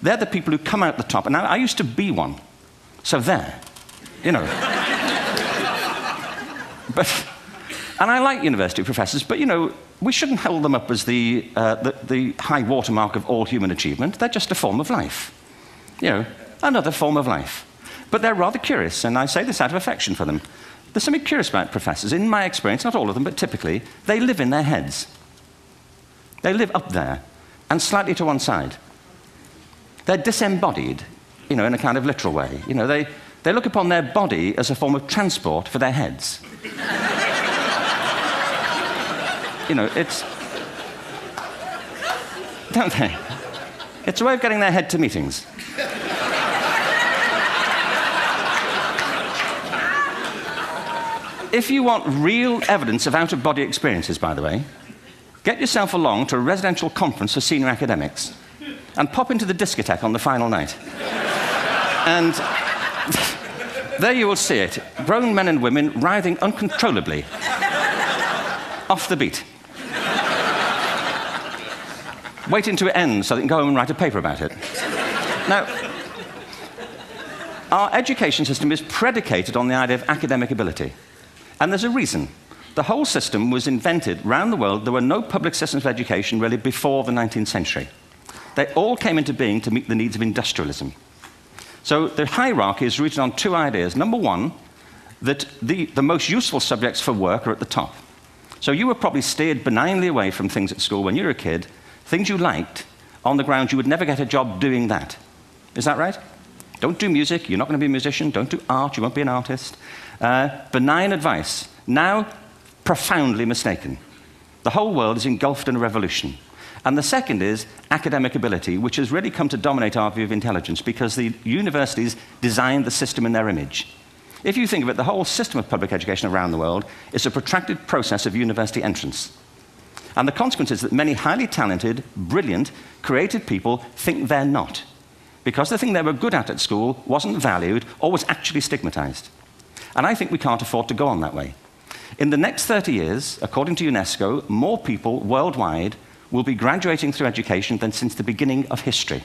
They're the people who come out the top. And I used to be one. So there, you know. And I like university professors, but, you know, we shouldn't hold them up as the high watermark of all human achievement. They're just a form of life. You know, another form of life. But they're rather curious, and I say this out of affection for them. There's something curious about professors. In my experience, not all of them, but typically, they live in their heads. They live up there, and slightly to one side. They're disembodied, you know, in a kind of literal way. You know, they look upon their body as a form of transport for their heads. You know, it's... Don't they? It's a way of getting their head to meetings. If you want real evidence of out-of-body experiences, by the way, get yourself along to a residential conference for senior academics and pop into the discotheque on the final night. And there you will see it. Grown men and women writhing uncontrollably off the beat. Waiting to it ends so they can go home and write a paper about it. Now, our education system is predicated on the idea of academic ability. And there's a reason. The whole system was invented around the world. There were no public systems of education really before the 19th century. They all came into being to meet the needs of industrialism. So the hierarchy is rooted on two ideas. Number one, that the most useful subjects for work are at the top. So you were probably steered benignly away from things at school when you were a kid, things you liked, on the grounds you would never get a job doing that. Is that right? Don't do music, you're not going to be a musician. Don't do art, you won't be an artist. Benign advice, now profoundly mistaken. The whole world is engulfed in a revolution. And the second is academic ability, which has really come to dominate our view of intelligence because the universities designed the system in their image. If you think of it, the whole system of public education around the world is a protracted process of university entrance. And the consequence is that many highly talented, brilliant, creative people think they're not, because the thing they were good at school wasn't valued or was actually stigmatized. And I think we can't afford to go on that way. In the next 30 years, according to UNESCO, more people worldwide will be graduating through education than since the beginning of history.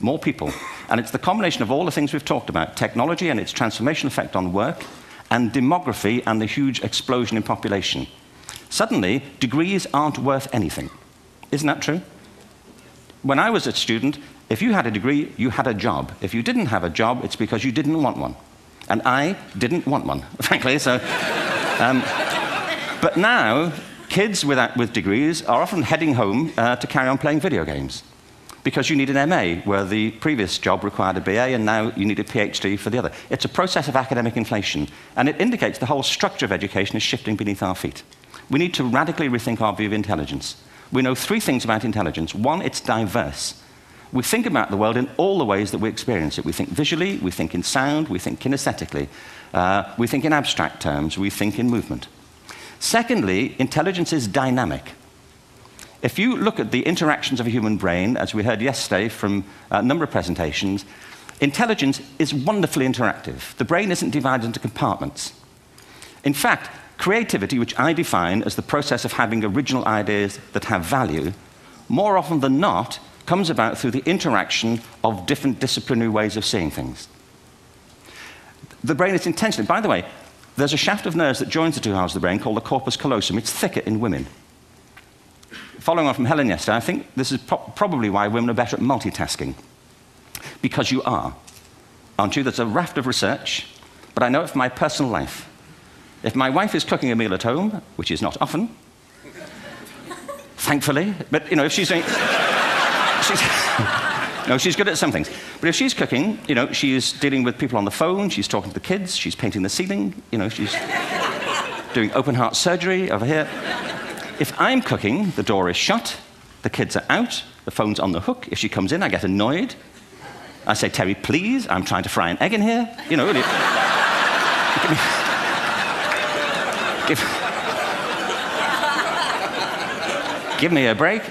More people. And it's the combination of all the things we've talked about, technology and its transformational effect on work, and demography and the huge explosion in population. Suddenly, degrees aren't worth anything. Isn't that true? When I was a student, if you had a degree, you had a job. If you didn't have a job, it's because you didn't want one. And I didn't want one, frankly. So, but now, kids with degrees are often heading home to carry on playing video games because you need an MA, where the previous job required a BA, and now you need a PhD for the other. It's a process of academic inflation, and it indicates the whole structure of education is shifting beneath our feet. We need to radically rethink our view of intelligence. We know three things about intelligence. One, it's diverse. We think about the world in all the ways that we experience it. We think visually, we think in sound, we think kinesthetically, we think in abstract terms, we think in movement. Secondly, intelligence is dynamic. If you look at the interactions of a human brain, as we heard yesterday from a number of presentations, intelligence is wonderfully interactive. The brain isn't divided into compartments. In fact, creativity, which I define as the process of having original ideas that have value, more often than not, comes about through the interaction of different disciplinary ways of seeing things. The brain is intentionally... By the way, there's a shaft of nerves that joins the two halves of the brain called the corpus callosum. It's thicker in women. Following on from Helen yesterday, I think this is probably why women are better at multitasking. Because you are. Aren't you? There's a raft of research, but I know it from my personal life. If my wife is cooking a meal at home, which is not often, thankfully, but, you know, if she's doing... No, she's good at some things. But if she's cooking, you know, she's dealing with people on the phone, she's talking to the kids, she's painting the ceiling, you know, she's doing open heart surgery over here. If I'm cooking, the door is shut, the kids are out, the phone's on the hook. If she comes in, I get annoyed. I say, Terry, please, I'm trying to fry an egg in here. You know, give me a break.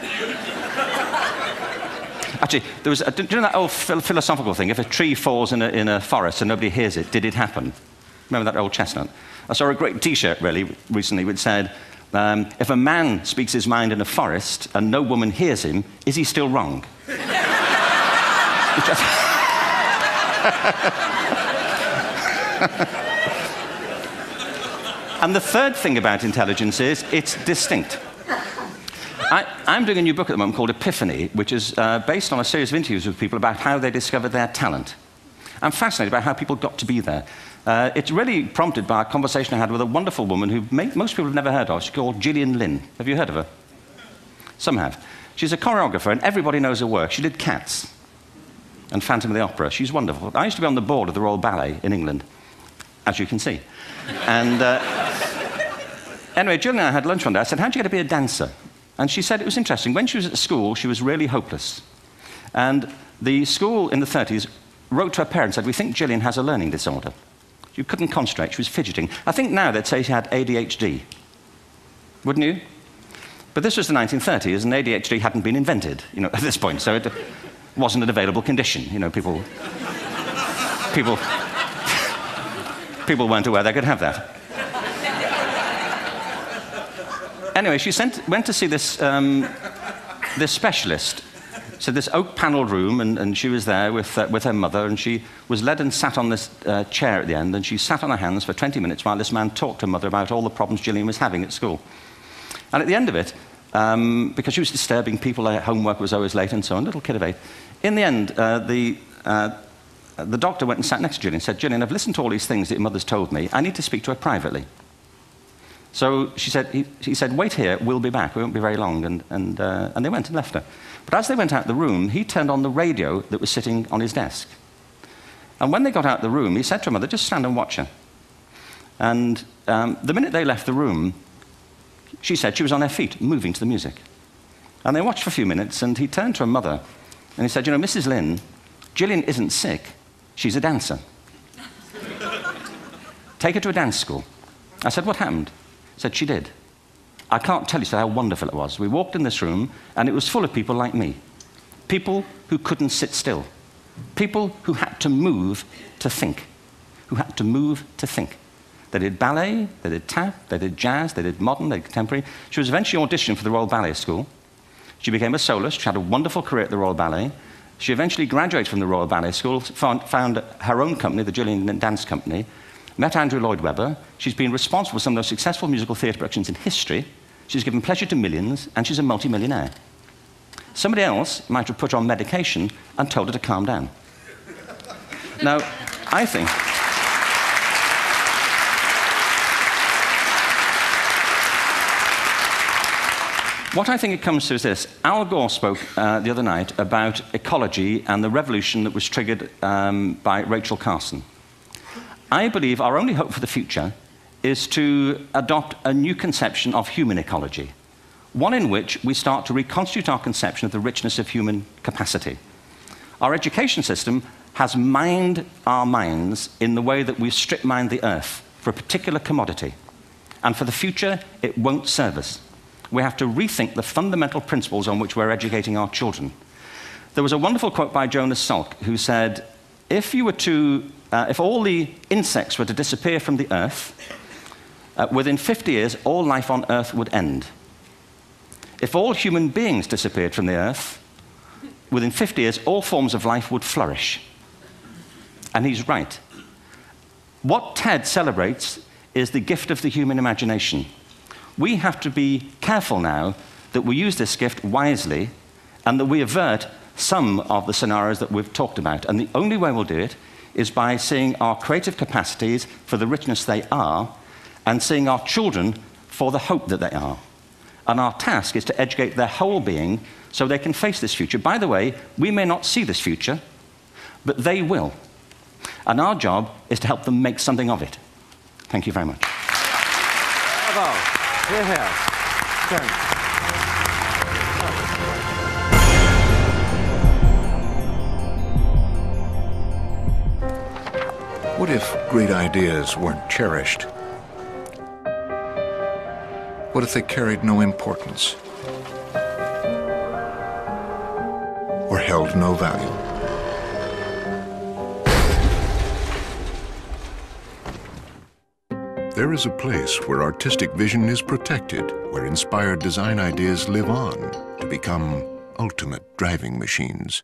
Actually, there was do you know that old philosophical thing? If a tree falls in a forest and nobody hears it, did it happen? Remember that old chestnut? I saw a great T-shirt, really, recently, which said, if a man speaks his mind in a forest and no woman hears him, is he still wrong? And the third thing about intelligence is it's distinct. I'm doing a new book at the moment called Epiphany, which is based on a series of interviews with people about how they discovered their talent. I'm fascinated by how people got to be there. It's really prompted by a conversation I had with a wonderful woman who most people have never heard of. She's called Gillian Lynn. Have you heard of her? Some have. She's a choreographer, and everybody knows her work. She did Cats and Phantom of the Opera. She's wonderful. I used to be on the board of the Royal Ballet in England, as you can see. And anyway, Gillian and I had lunch one day. I said, how'd you get to be a dancer? And she said it was interesting. When she was at school, she was really hopeless. And the school in the 30s wrote to her parents and said, we think Gillian has a learning disorder. She couldn't concentrate. She was fidgeting. I think now they'd say she had ADHD. Wouldn't you? But this was the 1930s, and ADHD hadn't been invented, at this point. So it wasn't an available condition. People weren't aware they could have that. Anyway, she went to see this specialist. So this oak-panelled room, and she was there with her mother, and she was led and sat on this chair at the end, and she sat on her hands for 20 minutes while this man talked to her mother about all the problems Gillian was having at school. And at the end of it, because she was disturbing people, her homework was always late and so on, little kid of 8, in the end, the doctor went and sat next to Gillian and said, Gillian, I've listened to all these things that your mother's told me. I need to speak to her privately. So he said, wait here, we'll be back. We won't be very long. And they went and left her. But as they went out the room, he turned on the radio that was sitting on his desk. And when they got out the room, he said to her mother, just stand and watch her. And the minute they left the room, she said she was on her feet, moving to the music. And they watched for a few minutes, and he turned to her mother, and he said, Mrs. Lynn, Gillian isn't sick, she's a dancer. Take her to a dance school. I said, what happened? He said, she did. I can't tell you how wonderful it was. We walked in this room, and it was full of people like me. People who couldn't sit still. People who had to move to think. Who had to move to think. They did ballet, they did tap, they did jazz, they did modern, they did contemporary. She was eventually auditioned for the Royal Ballet School. She became a soloist. She had a wonderful career at the Royal Ballet. She eventually graduated from the Royal Ballet School, found her own company, the Gillian Dance Company, met Andrew Lloyd Webber. She's been responsible for some of the most successful musical theatre productions in history. She's given pleasure to millions, and she's a multi-millionaire. Somebody else might have put her on medication and told her to calm down. Now, I think... What I think it comes to is this. Al Gore spoke the other night about ecology and the revolution that was triggered by Rachel Carson. I believe our only hope for the future is to adopt a new conception of human ecology, one in which we start to reconstitute our conception of the richness of human capacity. Our education system has mined our minds in the way that we strip mined the earth for a particular commodity, and for the future, it won't serve us. We have to rethink the fundamental principles on which we're educating our children. There was a wonderful quote by Jonas Salk, who said, if all the insects were to disappear from the earth, within 50 years, all life on earth would end. If all human beings disappeared from the earth, within 50 years, all forms of life would flourish. And he's right. What TED celebrates is the gift of the human imagination. We have to be careful now that we use this gift wisely and that we avert some of the scenarios that we've talked about. And the only way we'll do it is by seeing our creative capacities for the richness they are and seeing our children for the hope that they are. And our task is to educate their whole being so they can face this future. By the way, we may not see this future, but they will. And our job is to help them make something of it. Thank you very much. Bravo. Yeah. What if great ideas weren't cherished? What if they carried no importance? Or held no value? There is a place where artistic vision is protected, where inspired design ideas live on to become ultimate driving machines.